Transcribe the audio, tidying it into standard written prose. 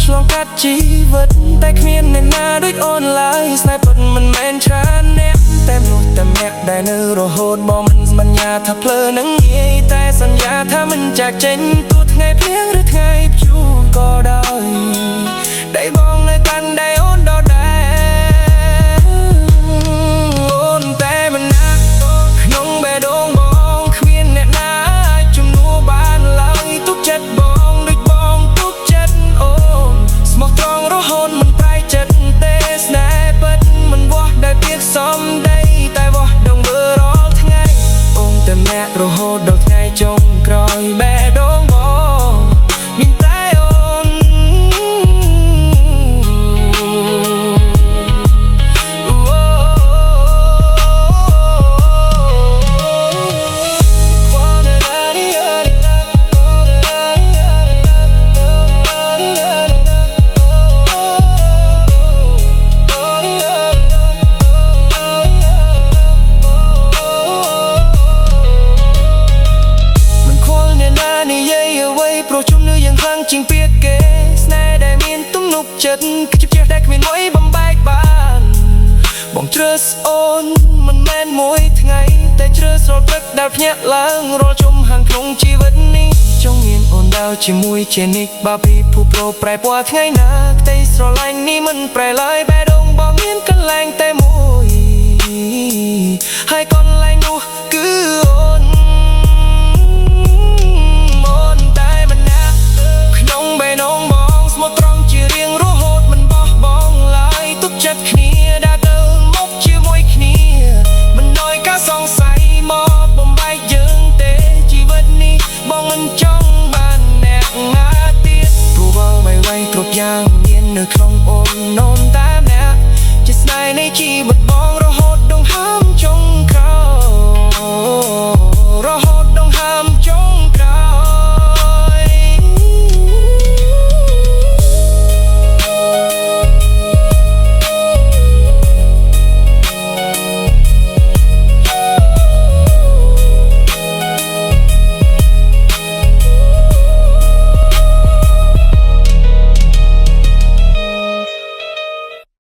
ឆ្លងកាត់ជីវិតតែគ្មានអ្នកណាដូចអូនឡើយស្នេហ៍ពិតមិនមែនច្រើនអ្នកតែមនុស្សតែម្នាក់ដែលនៅរហូតបងមិនសន្យាថាភ្លើនឹងងាយតែសន្យាថាមិនចាក់ចេញទោះថ្ងៃភ្លៀងឬថ្ងៃព្យុះក៏ដោយដៃបងនៅកាន់ដៃអូនដដែលអូនតែមិនណាក្នុងបេះដូងបងគ្មានអ្នកណាអាចជំនួសបានឡើយទុកចិត្តបងដូចបងទុកចិត្តអូនស្មោះត្រង់រហូតមិនប្រែចិត្តទេស្នេហ៍ពិតមិនវាស់ដោយពាក្យសំដីតែវាស់ដងមើលរាល់ថ្ងៃអូនតែម្នាក់រហូតដល់ថ្ងៃចុងក្រោយបេះដូងបងមានតែអូនព្រោះជំនឿយ៉ាងខ្លាំងជាងពាក្យគេស្នេហ៍ដែលមានទំនុកចិត្តគឺជាផ្ទះដែលគ្មានអ្វីបំបែកបានបងជ្រើសអូនមិនមែនមួយថ្ងៃតែជ្រើសរាល់ព្រឹកដែលភ្ញាក់ឡើងរាល់ជុំហាងក្នុងជីវិតនេះចង់មានអូនដើរជាមួយជានិច្ចបើពីភពលោកប្រែពណ៌ថ្ងៃណាក្តីស្រឡាញ់នេះមិនប្រែឡើយបេះដូងបងមានកន្លែងតែមួយហើយកន្